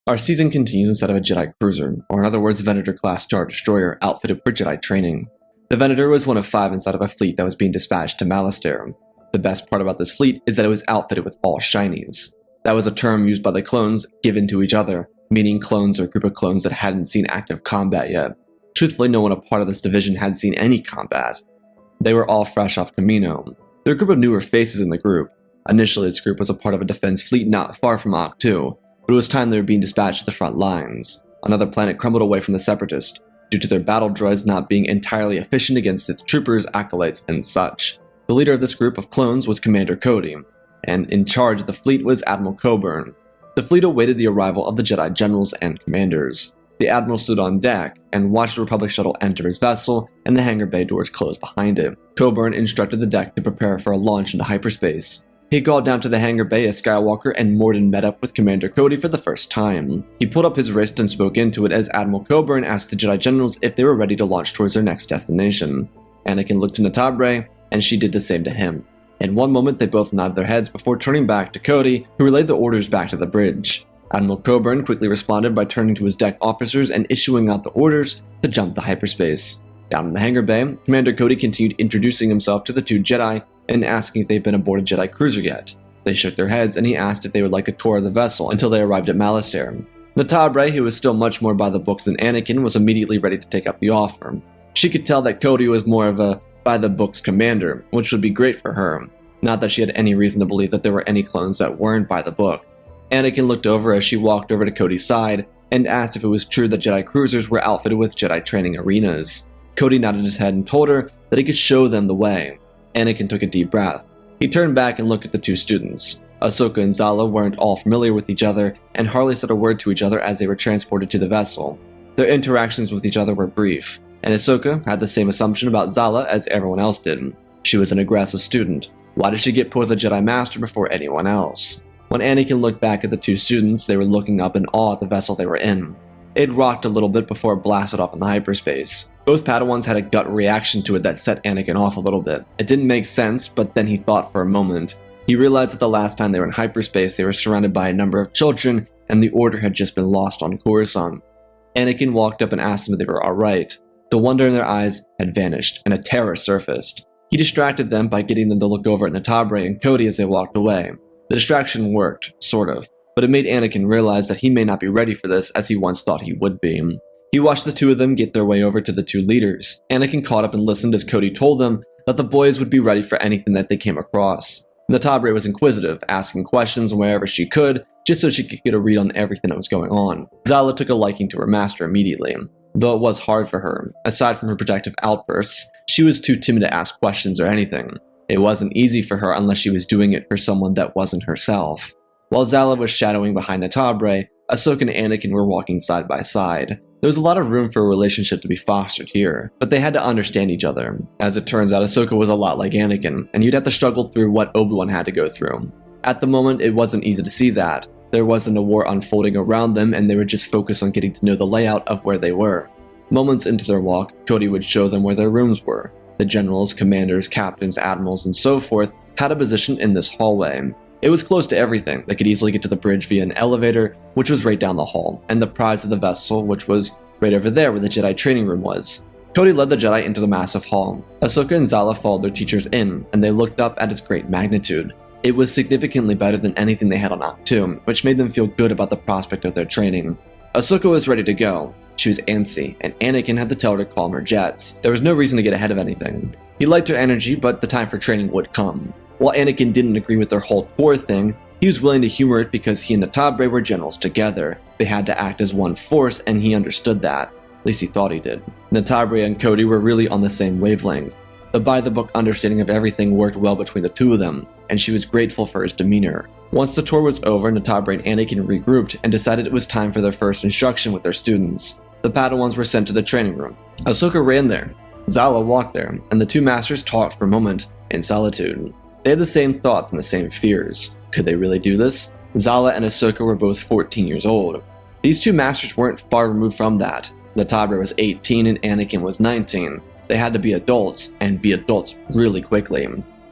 Our season continues inside of a Jedi cruiser, or in other words, a Venator-class Star Destroyer outfitted for Jedi training. The Venator was one of 5 inside of a fleet that was being dispatched to Malastare. The best part about this fleet is that it was outfitted with all shinies. That was a term used by the clones given to each other, meaning clones or a group of clones that hadn't seen active combat yet. Truthfully, no one a part of this division had seen any combat. They were all fresh off Camino. There were a group of newer faces in the group. Initially, this group was a part of a defense fleet not far from Octu, but it was time they were being dispatched to the front lines. Another planet crumbled away from the Separatists, due to their battle droids not being entirely efficient against its troopers, acolytes, and such. The leader of this group of clones was Commander Cody, and in charge of the fleet was Admiral Coburn. The fleet awaited the arrival of the Jedi generals and commanders. The Admiral stood on deck and watched the Republic shuttle enter his vessel and the hangar bay doors close behind it. Coburn instructed the deck to prepare for a launch into hyperspace. He called down to the hangar bay as Skywalker and Morden met up with Commander Cody for the first time. He pulled up his wrist and spoke into it as Admiral Coburn asked the Jedi generals if they were ready to launch towards their next destination. Anakin looked to Natabre, and she did the same to him. In one moment, they both nodded their heads before turning back to Cody, who relayed the orders back to the bridge. Admiral Coburn quickly responded by turning to his deck officers and issuing out the orders to jump to hyperspace. Down in the hangar bay, Commander Cody continued introducing himself to the 2 Jedi and asking if they'd been aboard a Jedi cruiser yet. They shook their heads and he asked if they would like a tour of the vessel until they arrived at Malastare. Natabre, who was still much more by the books than Anakin, was immediately ready to take up the offer. She could tell that Cody was more of a by-the-books commander, which would be great for her. Not that she had any reason to believe that there were any clones that weren't by the book. Anakin looked over as she walked over to Cody's side and asked if it was true that Jedi cruisers were outfitted with Jedi training arenas. Cody nodded his head and told her that he could show them the way. Anakin took a deep breath. He turned back and looked at the 2 students. Ahsoka and Zala weren't all familiar with each other and hardly said a word to each other as they were transported to the vessel. Their interactions with each other were brief, and Ahsoka had the same assumption about Zala as everyone else did. She was an aggressive student. Why did she get put with a Jedi Master before anyone else? When Anakin looked back at the 2 students, they were looking up in awe at the vessel they were in. It rocked a little bit before it blasted off into hyperspace. Both Padawans had a gut reaction to it that set Anakin off a little bit. It didn't make sense, but then he thought for a moment. He realized that the last time they were in hyperspace, they were surrounded by a number of children, and the order had just been lost on Coruscant. Anakin walked up and asked them if they were alright. The wonder in their eyes had vanished, and a terror surfaced. He distracted them by getting them to look over at Natabre and Cody as they walked away. The distraction worked, sort of, but it made Anakin realize that he may not be ready for this as he once thought he would be. He watched the 2 of them get their way over to the 2 leaders. Anakin caught up and listened as Cody told them that the boys would be ready for anything that they came across. Natabre was inquisitive, asking questions wherever she could, just so she could get a read on everything that was going on. Zala took a liking to her master immediately, though it was hard for her. Aside from her protective outbursts, she was too timid to ask questions or anything. It wasn't easy for her unless she was doing it for someone that wasn't herself. While Zala was shadowing behind Natabre, Ahsoka and Anakin were walking side by side. There was a lot of room for a relationship to be fostered here, but they had to understand each other. As it turns out, Ahsoka was a lot like Anakin, and you'd have to struggle through what Obi-Wan had to go through. At the moment, it wasn't easy to see that. There wasn't a war unfolding around them, and they were just focused on getting to know the layout of where they were. Moments into their walk, Cody would show them where their rooms were. The generals, commanders, captains, admirals, and so forth had a position in this hallway. It was close to everything. They could easily get to the bridge via an elevator, which was right down the hall, and the prize of the vessel, which was right over there where the Jedi training room was. Cody led the Jedi into the massive hall. Ahsoka and Zala followed their teachers in, and they looked up at its great magnitude. It was significantly better than anything they had on Octu, which made them feel good about the prospect of their training. Ahsoka was ready to go. She was antsy, and Anakin had to tell her to calm her jets. There was no reason to get ahead of anything. He liked her energy, but the time for training would come. While Anakin didn't agree with their whole tour thing, he was willing to humor it because he and Natabre were generals together. They had to act as one force, and he understood that. At least he thought he did. Natabre and Cody were really on the same wavelength. The by-the-book understanding of everything worked well between the 2 of them, and she was grateful for his demeanor. Once the tour was over, Natabre and Anakin regrouped and decided it was time for their first instruction with their students. The Padawans were sent to the training room. Ahsoka ran there. Zala walked there, and the two masters talked for a moment in solitude. They had the same thoughts and the same fears. Could they really do this? Zala and Ahsoka were both 14 years old. These two masters weren't far removed from that. Natabre was 18 and Anakin was 19. They had to be adults, and be adults really quickly.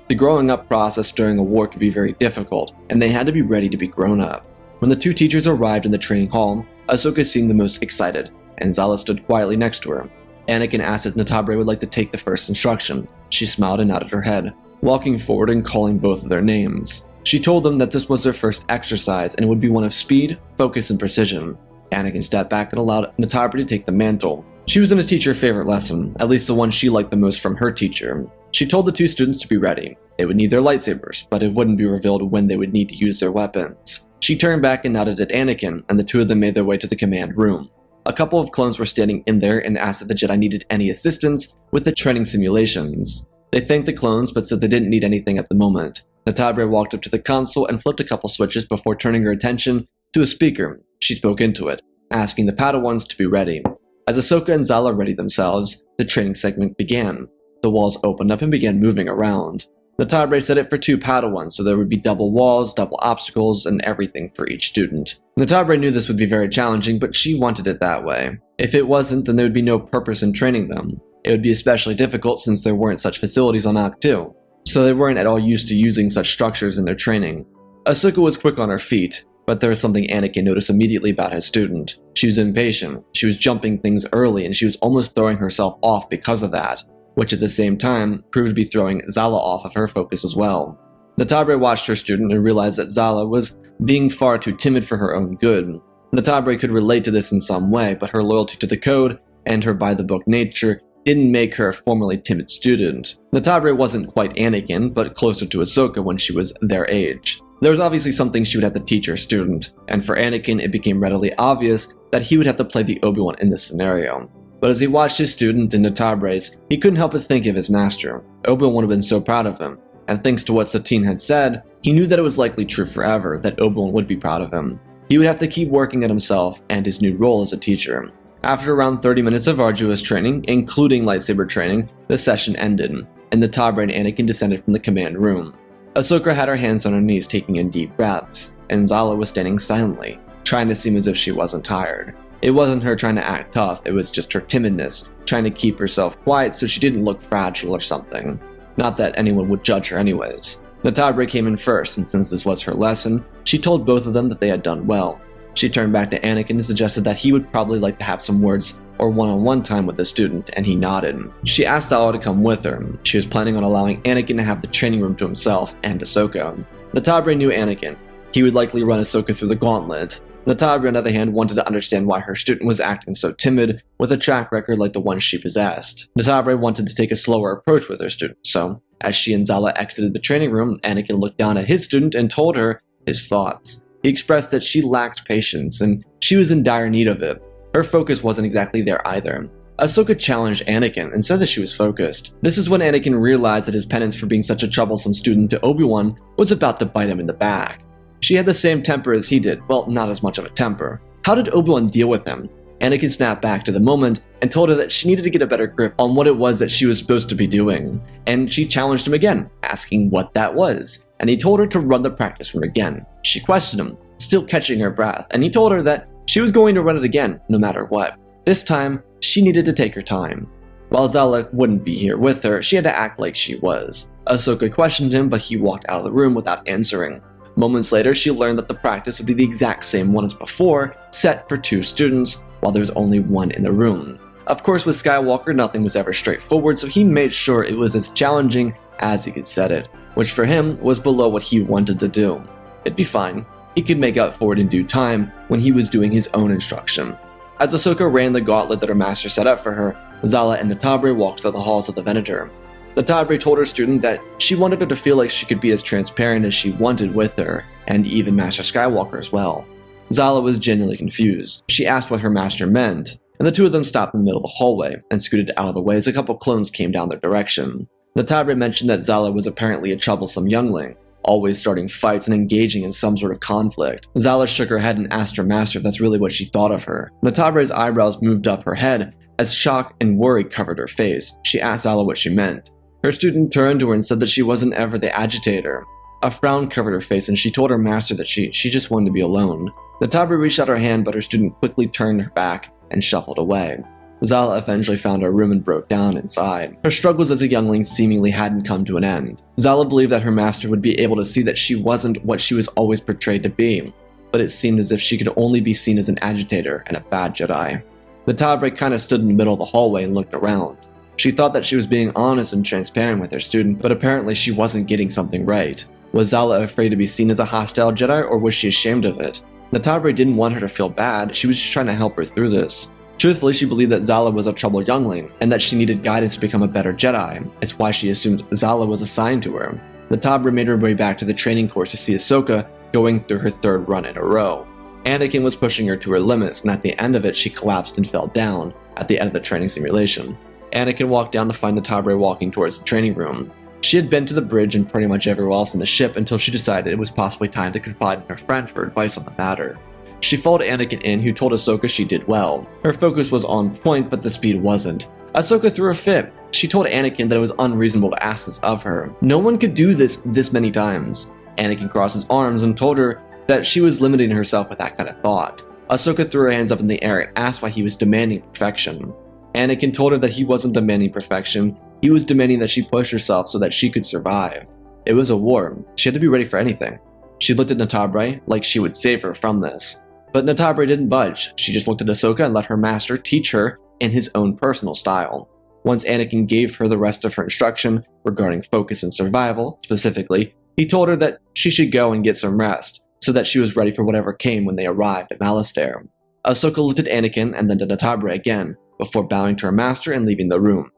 The growing up process during a war could be very difficult, and they had to be ready to be grown up. When the two teachers arrived in the training hall, Ahsoka seemed the most excited, and Zala stood quietly next to her. Anakin asked if Natabre would like to take the first instruction. She smiled and nodded her head, walking forward and calling both of their names. She told them that this was their first exercise and it would be one of speed, focus, and precision. Anakin stepped back and allowed Natabre to take the mantle. She was in a teacher's favorite lesson, at least the one she liked the most from her teacher. She told the two students to be ready. They would need their lightsabers, but it wouldn't be revealed when they would need to use their weapons. She turned back and nodded at Anakin, and the two of them made their way to the command room. A couple of clones were standing in there and asked if the Jedi needed any assistance with the training simulations. They thanked the clones but said they didn't need anything at the moment. Natabre walked up to the console and flipped a couple switches before turning her attention to a speaker. She spoke into it, asking the Padawans to be ready. As Ahsoka and Zala readied themselves, the training segment began. The walls opened up and began moving around. Natabre set it for 2 Padawans, so there would be double walls, double obstacles, and everything for each student. Natabre knew this would be very challenging, but she wanted it that way. If it wasn't, then there would be no purpose in training them. It would be especially difficult since there weren't such facilities on Ahch-To, so they weren't at all used to using such structures in their training. Ahsoka was quick on her feet, but there was something Anakin noticed immediately about his student. She was impatient, she was jumping things early, and she was almost throwing herself off because of that, which at the same time proved to be throwing Zala off of her focus as well. Natabre watched her student and realized that Zala was being far too timid for her own good. Natabre could relate to this in some way, but her loyalty to the code and her by-the-book nature didn't make her a formerly timid student. Natabre wasn't quite Anakin, but closer to Ahsoka when she was their age. There was obviously something she would have to teach her student, and for Anakin it became readily obvious that he would have to play the Obi-Wan in this scenario. But as he watched his student and Natabre's, he couldn't help but think of his master. Obi-Wan would have been so proud of him, and thanks to what Satine had said, he knew that it was likely true forever that Obi-Wan would be proud of him. He would have to keep working at himself and his new role as a teacher. After around 30 minutes of arduous training, including lightsaber training, the session ended, and Natabre and Anakin descended from the command room. Ahsoka had her hands on her knees taking in deep breaths, and Zala was standing silently, trying to seem as if she wasn't tired. It wasn't her trying to act tough, it was just her timidness, trying to keep herself quiet so she didn't look fragile or something. Not that anyone would judge her anyways. Natabre came in first, and since this was her lesson, she told both of them that they had done well. She turned back to Anakin and suggested that he would probably like to have some words or one-on-one time with the student, and he nodded. She asked Zala to come with her. She was planning on allowing Anakin to have the training room to himself and Ahsoka. Natabre knew Anakin. He would likely run Ahsoka through the gauntlet. Natabre, on the other hand, wanted to understand why her student was acting so timid with a track record like the one she possessed. Natabre wanted to take a slower approach with her student, so as she and Zala exited the training room, Anakin looked down at his student and told her his thoughts. He expressed that she lacked patience, and she was in dire need of it. Her focus wasn't exactly there either. Ahsoka challenged Anakin and said that she was focused. This is when Anakin realized that his penance for being such a troublesome student to Obi-Wan was about to bite him in the back. She had the same temper as he did, well, not as much of a temper. How did Obi-Wan deal with him? Anakin snapped back to the moment and told her that she needed to get a better grip on what it was that she was supposed to be doing. And she challenged him again, asking what that was. And he told her to run the practice room again. She questioned him, still catching her breath, and he told her that she was going to run it again, no matter what. This time, she needed to take her time. While Zala wouldn't be here with her, she had to act like she was. Ahsoka questioned him, but he walked out of the room without answering. Moments later, she learned that the practice would be the exact same one as before, set for 2 students, while there was only 1 in the room. Of course, with Skywalker, nothing was ever straightforward, so he made sure it was as challenging as he could set it, which for him was below what he wanted to do. It'd be fine. He could make up for it in due time when he was doing his own instruction. As Ahsoka ran the gauntlet that her master set up for her, Zala and Natabre walked through the halls of the Venator. Natabre told her student that she wanted her to feel like she could be as transparent as she wanted with her, and even Master Skywalker as well. Zala was genuinely confused. She asked what her master meant, and the two of them stopped in the middle of the hallway and scooted out of the way as a couple clones came down their direction. Natabre mentioned that Zala was apparently a troublesome youngling, always starting fights and engaging in some sort of conflict. Zala shook her head and asked her master if that's really what she thought of her. Natabre's eyebrows moved up her head As shock and worry covered her face, she asked Zala what she meant. Her student turned to her and said that she wasn't ever the agitator. A frown covered her face and she told her master that she just wanted to be alone. Natabre reached out her hand, but her student quickly turned her back and shuffled away. Zala eventually found her room and broke down inside. Her struggles as a youngling seemingly hadn't come to an end. Zala believed that her master would be able to see that she wasn't what she was always portrayed to be, but it seemed as if she could only be seen as an agitator and a bad Jedi. Natabre kind of stood in the middle of the hallway and looked around. She thought that she was being honest and transparent with her student, but apparently she wasn't getting something right. Was Zala afraid to be seen as a hostile Jedi, or was she ashamed of it? Natabre didn't want her to feel bad, she was just trying to help her through this. Truthfully, she believed that Zala was a troubled youngling, and that she needed guidance to become a better Jedi. It's why she assumed Zala was assigned to her. Natabre made her way back to the training course to see Ahsoka going through her third run in a row. Anakin was pushing her to her limits, and at the end of it, she collapsed and fell down at the end of the training simulation. Anakin walked down to find Natabre walking towards the training room. She had been to the bridge and pretty much everywhere else in the ship until she decided it was possibly time to confide in her friend for advice on the matter. She followed Anakin in, who told Ahsoka she did well. Her focus was on point, but the speed wasn't. Ahsoka threw a fit. She told Anakin that it was unreasonable to ask this of her. No one could do this many times. Anakin crossed his arms and told her that she was limiting herself with that kind of thought. Ahsoka threw her hands up in the air and asked why he was demanding perfection. Anakin told her that he wasn't demanding perfection, he was demanding that she push herself so that she could survive. It was a war. She had to be ready for anything. She looked at Natabre like she would save her from this. But Natabre didn't budge. She just looked at Ahsoka and let her master teach her in his own personal style. Once Anakin gave her the rest of her instruction regarding focus and survival, specifically, he told her that she should go and get some rest, so that she was ready for whatever came when they arrived at Malastare. Ahsoka looked at Anakin and then to Natabre again, before bowing to her master and leaving the room.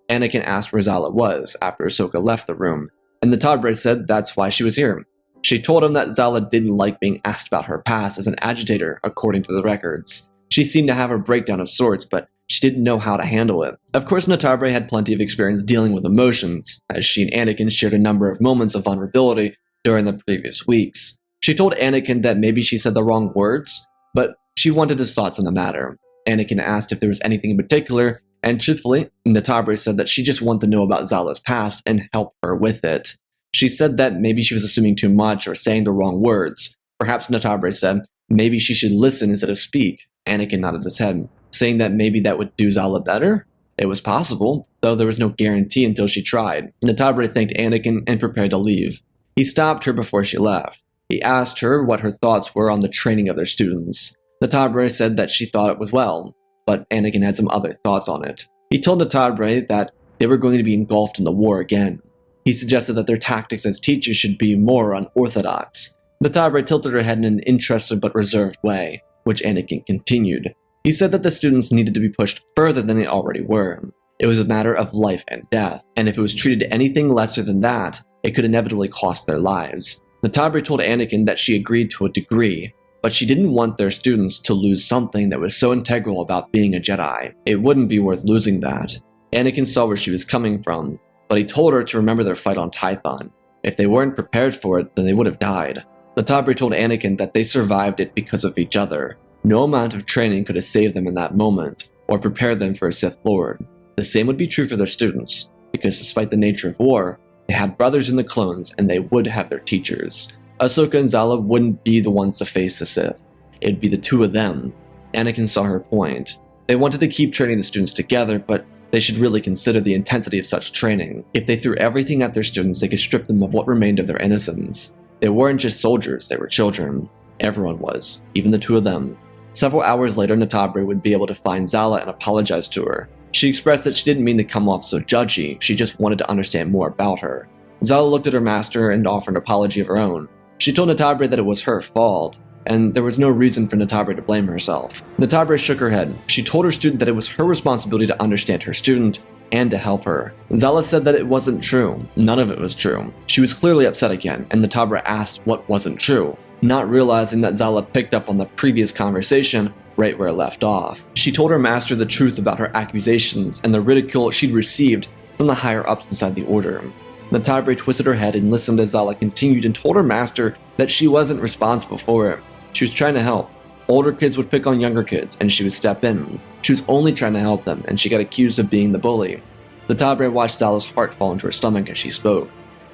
Anakin asked where Zala was after Ahsoka left the room, and Natabre said that's why she was here. She told him that Zala didn't like being asked about her past as an agitator, according to the records. She seemed to have a breakdown of sorts, but she didn't know how to handle it. Of course, Natabre had plenty of experience dealing with emotions, as she and Anakin shared a number of moments of vulnerability during the previous weeks. She told Anakin that maybe she said the wrong words, but she wanted his thoughts on the matter. Anakin asked if there was anything in particular, and truthfully, Natabre said that she just wanted to know about Zala's past and help her with it. She said that maybe she was assuming too much or saying the wrong words. Perhaps Natabre said maybe she should listen instead of speak. Anakin nodded his head, saying that maybe that would do Zala better. It was possible, though there was no guarantee until she tried. Natabre thanked Anakin and prepared to leave. He stopped her before she left. He asked her what her thoughts were on the training of their students. Natabre said that she thought it was well, but Anakin had some other thoughts on it. He told Natabre that they were going to be engulfed in the war again. He suggested that their tactics as teachers should be more unorthodox. Natabre tilted her head in an interested but reserved way, which Anakin continued. He said that the students needed to be pushed further than they already were. It was a matter of life and death, and if it was treated anything lesser than that, it could inevitably cost their lives. Natabre told Anakin that she agreed to a degree, but she didn't want their students to lose something that was so integral about being a Jedi. It wouldn't be worth losing that. Anakin saw where she was coming from, but he told her to remember their fight on Tython. If they weren't prepared for it, then they would have died. Natabre told Anakin that they survived it because of each other. No amount of training could have saved them in that moment, or prepared them for a Sith Lord. The same would be true for their students, because despite the nature of war, they had brothers in the clones and they would have their teachers. Ahsoka and Zala wouldn't be the ones to face the Sith. It'd be the two of them. Anakin saw her point. They wanted to keep training the students together, but they should really consider the intensity of such training. If they threw everything at their students, they could strip them of what remained of their innocence. They weren't just soldiers, they were children. Everyone was, even the two of them. Several hours later, Natabre would be able to find Zala and apologize to her. She expressed that she didn't mean to come off so judgy, she just wanted to understand more about her. Zala looked at her master and offered an apology of her own. She told Natabre that it was her fault, and there was no reason for Natabre to blame herself. Natabre shook her head. She told her student that it was her responsibility to understand her student and to help her. Zala said that it wasn't true. None of it was true. She was clearly upset again, and Natabre asked what wasn't true, not realizing that Zala picked up on the previous conversation right where it left off. She told her master the truth about her accusations and the ridicule she'd received from the higher-ups inside the Order. Natabre twisted her head and listened as Zala continued and told her master that she wasn't responsible for it. She was trying to help. Older kids would pick on younger kids, and she would step in. She was only trying to help them, and she got accused of being the bully. Natabre watched Zala's heart fall into her stomach as she spoke.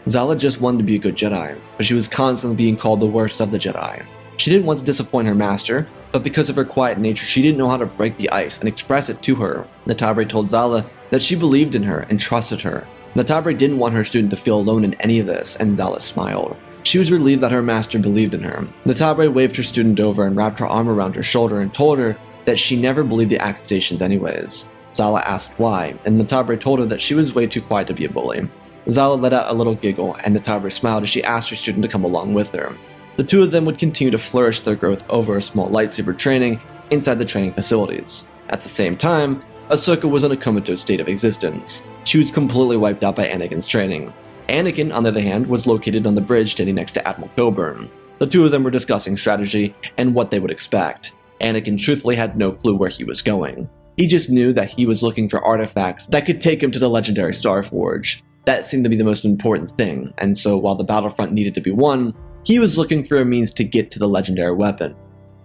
Zala just wanted to be a good Jedi, but she was constantly being called the worst of the Jedi. She didn't want to disappoint her master, but because of her quiet nature, she didn't know how to break the ice and express it to her. Natabre told Zala that she believed in her and trusted her. Natabre didn't want her student to feel alone in any of this, and Zala smiled. She was relieved that her master believed in her. Natabre waved her student over and wrapped her arm around her shoulder and told her that she never believed the accusations anyways. Zala asked why, and Natabre told her that she was way too quiet to be a bully. Zala let out a little giggle, and Natabre smiled as she asked her student to come along with her. The two of them would continue to flourish their growth over a small lightsaber training inside the training facilities. At the same time, Ahsoka was in a comatose state of existence. She was completely wiped out by Anakin's training. Anakin, on the other hand, was located on the bridge standing next to Admiral Coburn. The two of them were discussing strategy and what they would expect. Anakin truthfully had no clue where he was going. He just knew that he was looking for artifacts that could take him to the legendary Starforge. That seemed to be the most important thing, and so while the battlefront needed to be won, he was looking for a means to get to the legendary weapon.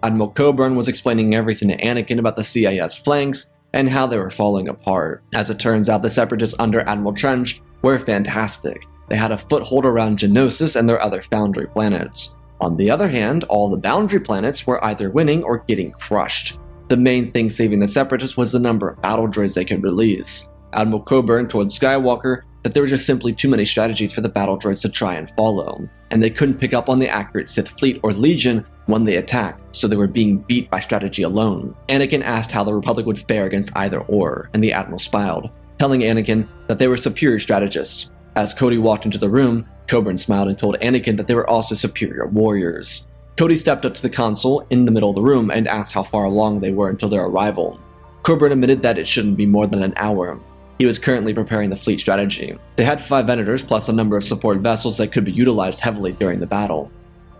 Admiral Coburn was explaining everything to Anakin about the CIS flanks and how they were falling apart. As it turns out, the Separatists under Admiral Trench were fantastic. They had a foothold around Geonosis and their other Foundry planets. On the other hand, all the Boundary planets were either winning or getting crushed. The main thing saving the Separatists was the number of battle droids they could release. Admiral Coburn told Skywalker that there were just simply too many strategies for the battle droids to try and follow, and they couldn't pick up on the accurate Sith fleet or Legion when they attacked, so they were being beat by strategy alone. Anakin asked how the Republic would fare against either or, and the Admiral smiled, telling Anakin that they were superior strategists. As Cody walked into the room, Coburn smiled and told Anakin that they were also superior warriors. Cody stepped up to the console in the middle of the room and asked how far along they were until their arrival. Coburn admitted that it shouldn't be more than an hour. He was currently preparing the fleet strategy. They had 5 Venators plus a number of support vessels that could be utilized heavily during the battle.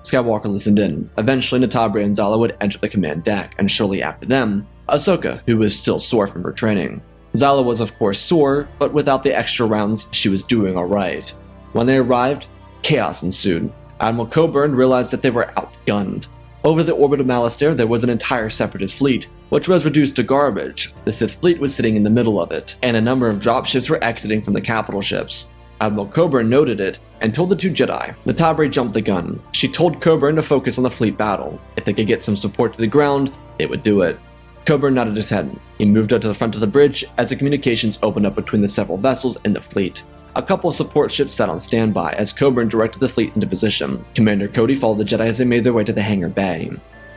Skywalker listened in. Eventually, Natabre and Zala would enter the command deck, and shortly after them, Ahsoka, who was still sore from her training. Zala was of course sore, but without the extra rounds, she was doing alright. When they arrived, chaos ensued. Admiral Coburn realized that they were outgunned. Over the orbit of Malastare, there was an entire Separatist fleet, which was reduced to garbage. The Sith fleet was sitting in the middle of it, and a number of dropships were exiting from the capital ships. Admiral Coburn noted it, and told the two Jedi. Natabre jumped the gun. She told Coburn to focus on the fleet battle. If they could get some support to the ground, they would do it. Coburn nodded his head. He moved up to the front of the bridge as the communications opened up between the several vessels in the fleet. A couple of support ships sat on standby as Coburn directed the fleet into position. Commander Cody followed the Jedi as they made their way to the hangar bay.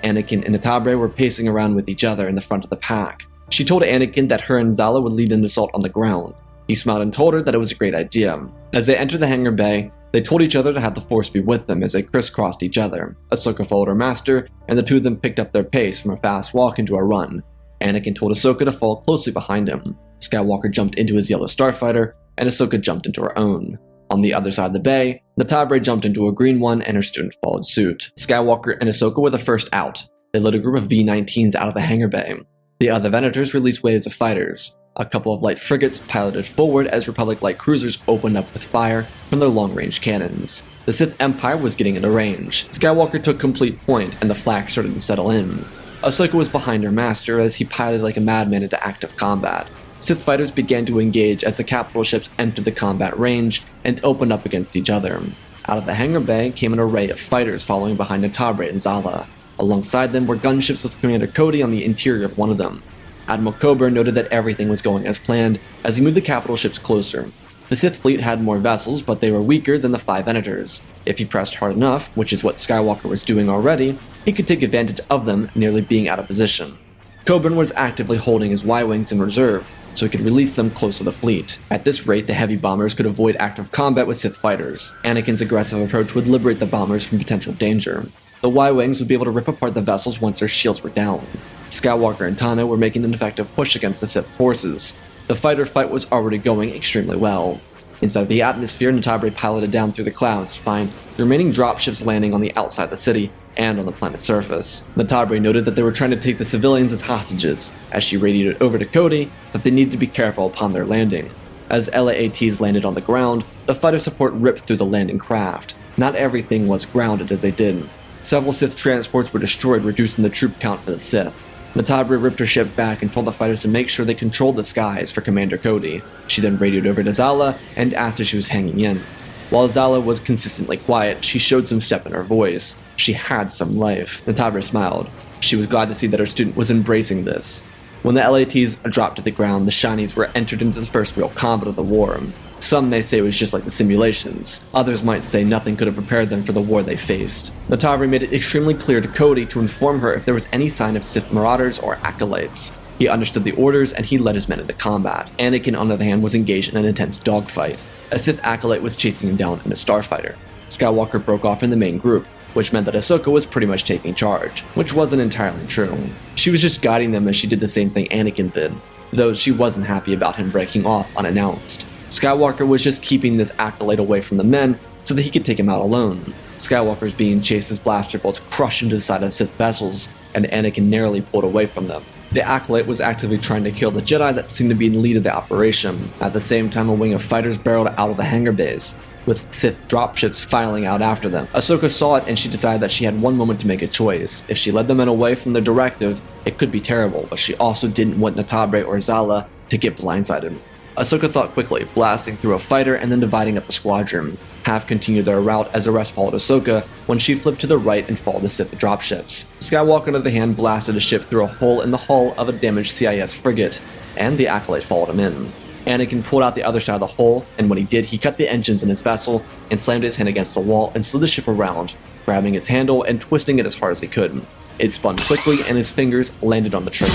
Anakin and Natabre were pacing around with each other in the front of the pack. She told Anakin that her and Zala would lead an assault on the ground. He smiled and told her that it was a great idea. As they entered the hangar bay, they told each other to have the Force be with them as they crisscrossed each other. Ahsoka followed her master, and the two of them picked up their pace from a fast walk into a run. Anakin told Ahsoka to follow closely behind him. Skywalker jumped into his yellow starfighter, and Ahsoka jumped into her own. On the other side of the bay, Natabre jumped into a green one and her student followed suit. Skywalker and Ahsoka were the first out. They led a group of V-19s out of the hangar bay. The other Venators released waves of fighters. A couple of light frigates piloted forward as Republic light cruisers opened up with fire from their long-range cannons. The Sith Empire was getting into range. Skywalker took complete point and the flak started to settle in. Ahsoka was behind her master as he piloted like a madman into active combat. Sith fighters began to engage as the capital ships entered the combat range and opened up against each other. Out of the hangar bay came an array of fighters following behind Natabre and Zala. Alongside them were gunships with Commander Cody on the interior of one of them. Admiral Coburn noted that everything was going as planned as he moved the capital ships closer. The Sith fleet had more vessels, but they were weaker than the 5 Venators. If he pressed hard enough, which is what Skywalker was doing already, he could take advantage of them nearly being out of position. Coburn was actively holding his Y-Wings in reserve, so he could release them close to the fleet. At this rate, the heavy bombers could avoid active combat with Sith fighters. Anakin's aggressive approach would liberate the bombers from potential danger. The Y-Wings would be able to rip apart the vessels once their shields were down. Skywalker and Tano were making an effective push against the Sith forces. The fighter fight was already going extremely well. Inside the atmosphere, Natabre piloted down through the clouds to find the remaining dropships landing on the outside of the city and on the planet's surface. Natabre noted that they were trying to take the civilians as hostages, as she radioed over to Cody that they needed to be careful upon their landing. As LAATs landed on the ground, the fighter support ripped through the landing craft. Not everything was grounded as they did. Several Sith transports were destroyed, reducing the troop count for the Sith. Natabre ripped her ship back and told the fighters to make sure they controlled the skies for Commander Cody. She then radioed over to Zala and asked if she was hanging in. While Zala was consistently quiet, she showed some step in her voice. She had some life. Natabre smiled. She was glad to see that her student was embracing this. When the LATs dropped to the ground, the Shinies were entered into the first real combat of the war. Some may say it was just like the simulations. Others might say nothing could have prepared them for the war they faced. Natabre made it extremely clear to Cody to inform her if there was any sign of Sith marauders or acolytes. He understood the orders and he led his men into combat. Anakin, on the other hand, was engaged in an intense dogfight. A Sith acolyte was chasing him down in a starfighter. Skywalker broke off in the main group, which meant that Ahsoka was pretty much taking charge, which wasn't entirely true. She was just guiding them as she did the same thing Anakin did, though she wasn't happy about him breaking off unannounced. Skywalker was just keeping this acolyte away from the men so that he could take him out alone. Skywalker's being chased as blaster bolts crushed into the side of Sith vessels, and Anakin narrowly pulled away from them. The acolyte was actively trying to kill the Jedi that seemed to be in the lead of the operation. At the same time, a wing of fighters barreled out of the hangar bays, with Sith dropships filing out after them. Ahsoka saw it and she decided that she had one moment to make a choice. If she led the men away from the directive, it could be terrible, but she also didn't want Natabre or Zala to get blindsided. Ahsoka thought quickly, blasting through a fighter and then dividing up the squadron. Half continued their route as the rest followed Ahsoka when she flipped to the right and followed the Sith dropships. Skywalker, on the other hand, blasted a ship through a hole in the hull of a damaged CIS frigate, and the acolyte followed him in. Anakin pulled out the other side of the hole, and when he did, he cut the engines in his vessel and slammed his hand against the wall and slid the ship around, grabbing its handle and twisting it as hard as he could. It spun quickly and his fingers landed on the trigger.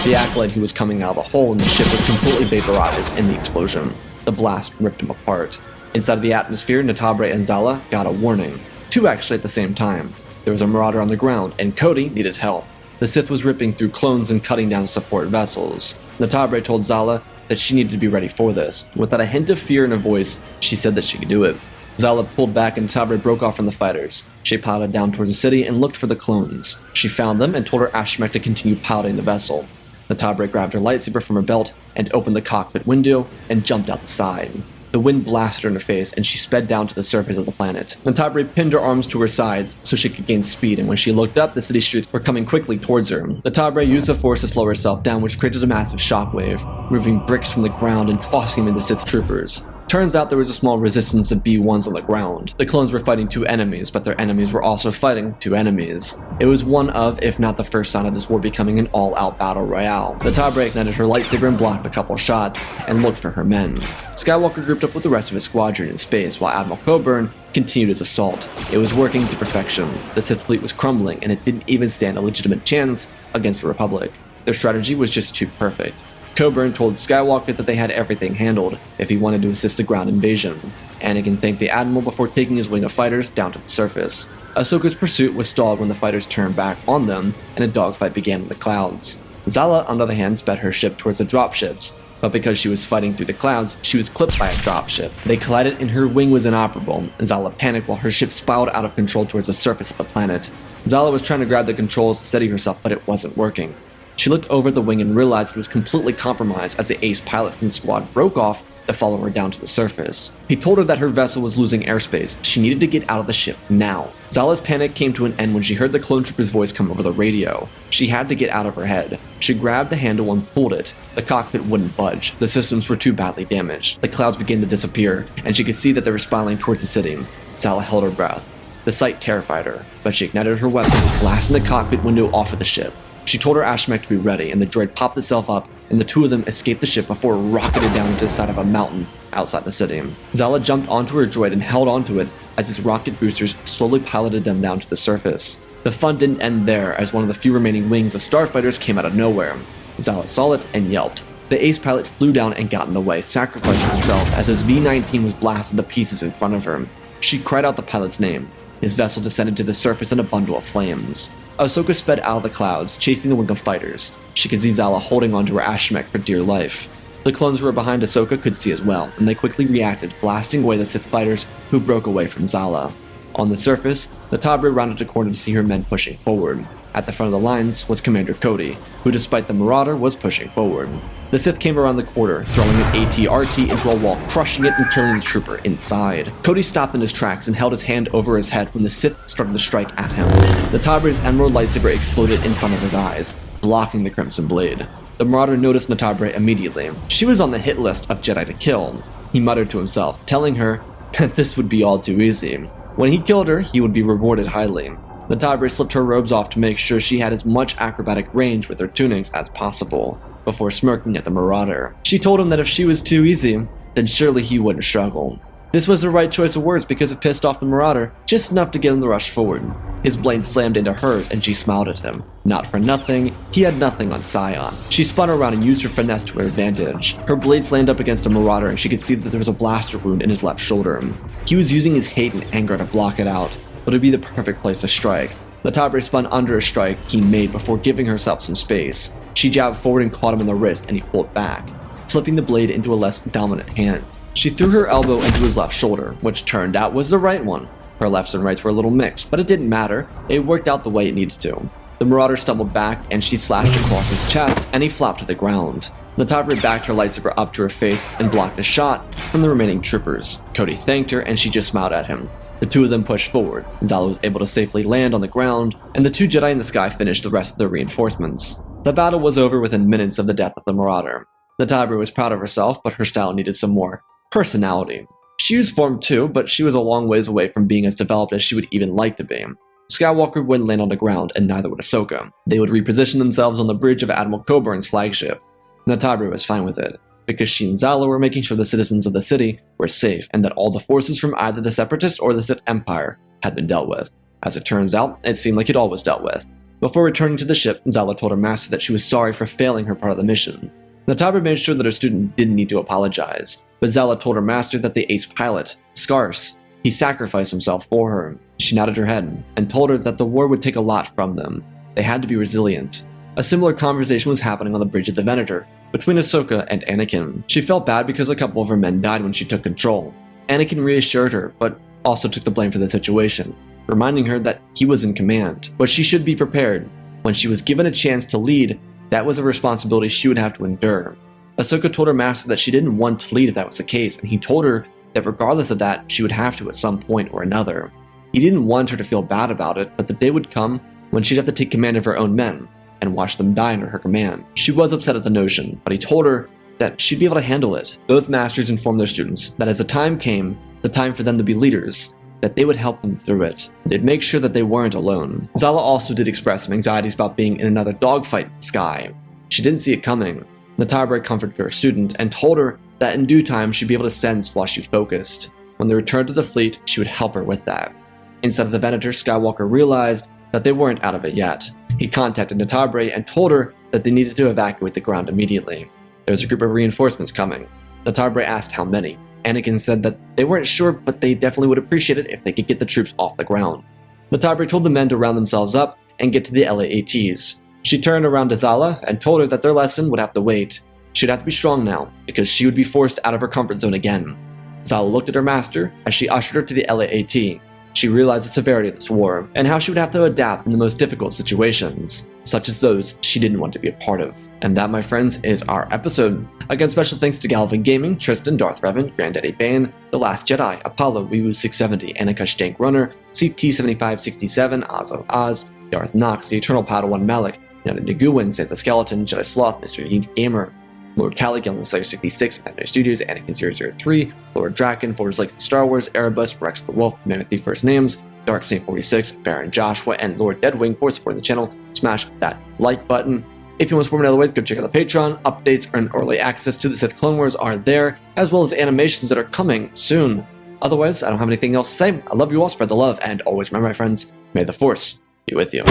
The acolyte who was coming out of the hole in the ship was completely vaporized in the explosion. The blast ripped him apart. Inside of the atmosphere, Natabre and Zala got a warning. Two actually at the same time. There was a marauder on the ground, and Cody needed help. The Sith was ripping through clones and cutting down support vessels. Natabre told Zala that she needed to be ready for this. Without a hint of fear in her voice, she said that she could do it. Zala pulled back and Natabre broke off from the fighters. She piloted down towards the city and looked for the clones. She found them and told her Ashmek to continue piloting the vessel. Natabre grabbed her lightsaber from her belt and opened the cockpit window and jumped out the side. The wind blasted her in her face and she sped down to the surface of the planet. Natabre pinned her arms to her sides so she could gain speed, and when she looked up, the city streets were coming quickly towards her. Natabre used the force to slow herself down, which created a massive shockwave, moving bricks from the ground and tossing them into Sith troopers. Turns out there was a small resistance of B-1s on the ground. The clones were fighting two enemies, but their enemies were also fighting two enemies. It was one of, if not the first sign of this war becoming an all-out battle royale. Natabre ignited her lightsaber and blocked a couple shots, and looked for her men. Skywalker grouped up with the rest of his squadron in space, while Admiral Coburn continued his assault. It was working to perfection. The Sith fleet was crumbling, and it didn't even stand a legitimate chance against the Republic. Their strategy was just too perfect. Coburn told Skywalker that they had everything handled if he wanted to assist the ground invasion. Anakin thanked the Admiral before taking his wing of fighters down to the surface. Ahsoka's pursuit was stalled when the fighters turned back on them, and a dogfight began in the clouds. Zala, on the other hand, sped her ship towards the dropships, but because she was fighting through the clouds, she was clipped by a dropship. They collided and her wing was inoperable, and Zala panicked while her ship spiraled out of control towards the surface of the planet. Zala was trying to grab the controls to steady herself, but it wasn't working. She looked over the wing and realized it was completely compromised as the ace pilot from the squad broke off to follow her down to the surface. He told her that her vessel was losing airspace. She needed to get out of the ship now. Zala's panic came to an end when she heard the clone trooper's voice come over the radio. She had to get out of her head. She grabbed the handle and pulled it. The cockpit wouldn't budge. The systems were too badly damaged. The clouds began to disappear, and she could see that they were spiraling towards the city. Zala held her breath. The sight terrified her, but she ignited her weapon, blasting the cockpit window off of the ship. She told her Ashmek to be ready, and the droid popped itself up, and the two of them escaped the ship before it rocketed down into the side of a mountain outside the city. Zala jumped onto her droid and held onto it as its rocket boosters slowly piloted them down to the surface. The fun didn't end there, as one of the few remaining wings of starfighters came out of nowhere. Zala saw it and yelped. The ace pilot flew down and got in the way, sacrificing himself as his V-19 was blasted to pieces in front of her. She cried out the pilot's name. His vessel descended to the surface in a bundle of flames. Ahsoka sped out of the clouds, chasing the wing of fighters. She could see Zala holding onto her Ashmek for dear life. The clones who were behind Ahsoka could see as well, and they quickly reacted, blasting away the Sith fighters who broke away from Zala. On the surface, Natabre rounded a corner to see her men pushing forward. At the front of the lines was Commander Cody, who despite the Marauder was pushing forward. The Sith came around the corner, throwing an AT-RT into a wall, crushing it and killing the trooper inside. Cody stopped in his tracks and held his hand over his head when the Sith started to strike at him. Natabre's emerald lightsaber exploded in front of his eyes, blocking the Crimson Blade. The Marauder noticed Natabre immediately. She was on the hit list of Jedi to kill. He muttered to himself, telling her that this would be all too easy. When he killed her, he would be rewarded highly. Natabre slipped her robes off to make sure she had as much acrobatic range with her tunics as possible, before smirking at the Marauder. She told him that if she was too easy, then surely he wouldn't struggle. This was the right choice of words because it pissed off the Marauder just enough to get him to rush forward. His blade slammed into hers and she smiled at him. Not for nothing, he had nothing on Scion. She spun around and used her finesse to her advantage. Her blade slammed up against a Marauder and she could see that there was a blaster wound in his left shoulder. He was using his hate and anger to block it out, but it would be the perfect place to strike. Natabre spun under a strike he made before giving herself some space. She jabbed forward and caught him in the wrist and he pulled back, flipping the blade into a less dominant hand. She threw her elbow into his left shoulder, which turned out was the right one. Her lefts and rights were a little mixed, but it didn't matter. It worked out the way it needed to. The Marauder stumbled back and she slashed across his chest and he flopped to the ground. Natabre backed her lightsaber up to her face and blocked a shot from the remaining troopers. Cody thanked her and she just smiled at him. The two of them pushed forward. Zala was able to safely land on the ground, and the two Jedi in the sky finished the rest of their reinforcements. The battle was over within minutes of the death of the Marauder. Natabre was proud of herself, but her style needed some more personality. She used form too, but she was a long ways away from being as developed as she would even like to be. Skywalker wouldn't land on the ground, and neither would Ahsoka. They would reposition themselves on the bridge of Admiral Coburn's flagship. Natabre was fine with it, because she and Zala were making sure the citizens of the city were safe and that all the forces from either the Separatists or the Sith Empire had been dealt with. As it turns out, it seemed like it all was dealt with. Before returning to the ship, Zala told her master that she was sorry for failing her part of the mission. Natabre made sure that her student didn't need to apologize, but Zala told her master that the ace pilot, Scars, he sacrificed himself for her. She nodded her head and told her that the war would take a lot from them. They had to be resilient. A similar conversation was happening on the bridge of the Venator between Ahsoka and Anakin. She felt bad because a couple of her men died when she took control. Anakin reassured her, but also took the blame for the situation, reminding her that he was in command. But she should be prepared. When she was given a chance to lead, that was a responsibility she would have to endure. Ahsoka told her master that she didn't want to lead if that was the case, and he told her that regardless of that, she would have to at some point or another. He didn't want her to feel bad about it, but the day would come when she'd have to take command of her own men and watch them die under her command. She was upset at the notion, but he told her that she'd be able to handle it. Both masters informed their students that as the time came, the time for them to be leaders, that they would help them through it. They'd make sure that they weren't alone. Zala also did express some anxieties about being in another dogfight in the sky. She didn't see it coming. Natabre comforted her student and told her that in due time she'd be able to sense while she focused. When they returned to the fleet, she would help her with that. Inside of the Venator, Skywalker realized that they weren't out of it yet. He contacted Natabre and told her that they needed to evacuate the ground immediately. There was a group of reinforcements coming. Natabre asked how many. Anakin said that they weren't sure, but they definitely would appreciate it if they could get the troops off the ground. Natabre told the men to round themselves up and get to the LAATs. She turned around to Zala and told her that their lesson would have to wait. She'd have to be strong now, because she would be forced out of her comfort zone again. Zala looked at her master as she ushered her to the LAAT. She realized the severity of this war, and how she would have to adapt in the most difficult situations, such as those she didn't want to be a part of. And that, my friends, is our episode. Again, special thanks to Galvin Gaming, Tristan, Darth Revan, Granddaddy Bane, The Last Jedi, Apollo, Weewoo670, Anikush Dank Runner, CT7567, Oz of Oz, Darth Nox, The Eternal Padawan Malik, Nana Naguin, Sansa Skeleton, Jedi Sloth, Mr. Yeet Gamer, Lord Cali, Gillen Slayer 66, Nightmare Studios, Anakin 003, Lord Draken, Forge Lakes Star Wars, Erebus, Rex the Wolf, Mammoth First Names, Dark Saint 46, Baron Joshua, and Lord Deadwing for supporting the channel. Smash that like button. If you want to support me in other ways, go check out the Patreon. Updates and early access to the Sith Clone Wars are there, as well as animations that are coming soon. Otherwise, I don't have anything else to say. I love you all, spread the love, and always remember, my friends, may the Force be with you.